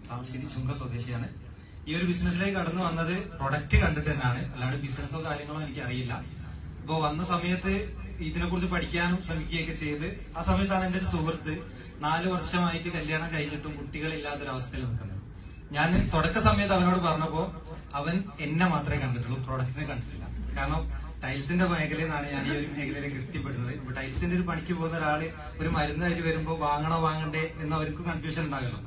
താമരശ്ശേരി ചുങ്ക സ്വദേശിയാണ്. ഈ ഒരു ബിസിനസ്സിലേക്ക് കടന്നു വന്നത് പ്രൊഡക്റ്റ് കണ്ടിട്ട് തന്നെയാണ്, അല്ലാണ്ട് ബിസിനസ്സോ കാര്യങ്ങളോ എനിക്ക് അറിയില്ല. ഇപ്പോ വന്ന സമയത്ത് ഇതിനെക്കുറിച്ച് പഠിക്കാനും ശ്രമിക്കുകയൊക്കെ ചെയ്ത് ആ സമയത്താണ് എന്റെ ഒരു സുഹൃത്ത് 4 വർഷമായിട്ട് കല്യാണം കഴിഞ്ഞിട്ടും കുട്ടികളില്ലാത്തൊരവസ്ഥയിൽ നിൽക്കുന്നത്. ഞാൻ തുടക്ക സമയത്ത് അവനോട് പറഞ്ഞപ്പോ അവൻ എന്നെ മാത്രമേ കണ്ടിട്ടുള്ളൂ, പ്രൊഡക്റ്റിനെ കണ്ടിട്ടില്ല. കാരണം ടൈൽസിന്റെ മേഖലയിൽ നിന്നാണ് ഞാൻ ഈ ഒരു മേഖലയിലേക്ക് എത്തിപ്പെടുന്നത്. ഇപ്പൊ ടൈൽസിന്റെ ഒരു പണിക്ക് പോകുന്ന ഒരാള് ഒരു മരുന്നായിട്ട് വരുമ്പോ വാങ്ങണോ വാങ്ങണ്ടേ എന്ന് അവർക്ക് കൺഫ്യൂഷൻ ഉണ്ടാകല്ലോ.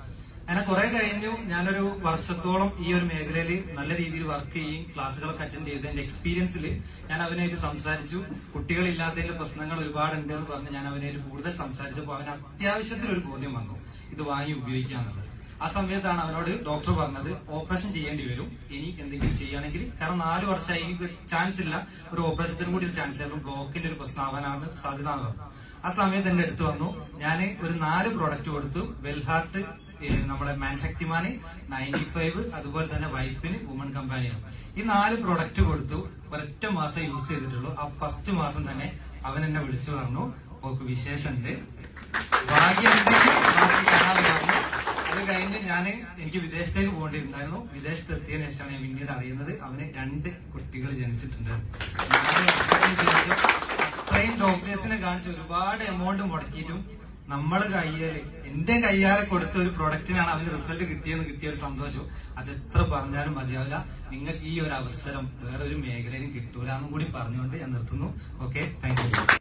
അങ്ങനെ കുറെ കഴിഞ്ഞു ഞാനൊരു വർഷത്തോളം ഈ ഒരു മേഖലയിൽ നല്ല രീതിയിൽ വർക്ക് ചെയ്യും, ക്ലാസ്സുകളൊക്കെ അറ്റൻഡ് ചെയ്ത് എന്റെ എക്സ്പീരിയൻസിൽ ഞാൻ അവനായിട്ട് സംസാരിച്ചു. കുട്ടികളില്ലാത്തതിന്റെ പ്രശ്നങ്ങൾ ഒരുപാടുണ്ട് എന്ന് പറഞ്ഞ് ഞാൻ അവനായിട്ട് കൂടുതൽ സംസാരിച്ചപ്പോൾ അവന് അത്യാവശ്യത്തിൽ ഒരു ബോധ്യം വന്നു ഇത് വാങ്ങി ഉപയോഗിക്കാന്നുള്ളത്. ആ സമയത്താണ് അവനോട് ഡോക്ടർ പറഞ്ഞത് ഓപ്പറേഷൻ ചെയ്യേണ്ടി വരും ഇനി എന്തെങ്കിലും ചെയ്യുകയാണെങ്കിൽ, കാരണം 4 വർഷമായി എനിക്ക് ചാൻസ് ഇല്ല, ഒരു ഓപ്പറേഷത്തിന് കൂടി ഒരു ചാൻസ് ആയിരുന്നു, ബ്ലോക്കിന്റെ ഒരു പ്രശ്നമാവാനാണ് സാധ്യത എന്ന് പറഞ്ഞു. ആ സമയത്ത് എന്റെ അടുത്ത് വന്നു. ഞാൻ ഒരു 4 പ്രോഡക്റ്റ് കൊടുത്തു. വെൽഹാർട്ട്, നമ്മുടെ മാൻശക്തിമാന്, 95, അതുപോലെ തന്നെ വൈഫിന്, വുമൺ കമ്പാനിയനും. ഈ 4 പ്രോഡക്റ്റ് കൊടുത്തു. ഒരൊറ്റ മാസം യൂസ് ചെയ്തിട്ടുള്ളൂ. ആ ഫസ്റ്റ് മാസം തന്നെ അവൻ എന്നെ വിളിച്ചു പറഞ്ഞു ഓക്ക് വിശേഷമുണ്ട്, ഭാഗ്യം ബാക്കി കാണാതെ പറഞ്ഞു. അത് കഴിഞ്ഞ് എനിക്ക് വിദേശത്തേക്ക് പോകേണ്ടിയിരുന്നായിരുന്നു. വിദേശത്ത് എത്തിയതിനു ശേഷമാണ് ഞാൻ പിന്നീട് അറിയുന്നത് അവന് 2 കുട്ടികൾ ജനിച്ചിട്ടുണ്ട്. അത്രയും ഡോക്ടേഴ്സിനെ കാണിച്ച് ഒരുപാട് എമൗണ്ട് മുടക്കിയിട്ടും നമ്മള് എന്റെ കയ്യാലെ കൊടുത്ത ഒരു പ്രൊഡക്റ്റിനാണ് അവന് റിസൾട്ട് കിട്ടിയ ഒരു സന്തോഷം. അത് എത്ര പറഞ്ഞാലും മതിയാവില്ല. നിങ്ങൾക്ക് ഈ ഒരു അവസരം വേറൊരു മേഖലയിലും കിട്ടൂല എന്നും കൂടി പറഞ്ഞുകൊണ്ട് ഞാൻ നിർത്തുന്നു. Okay, thank you.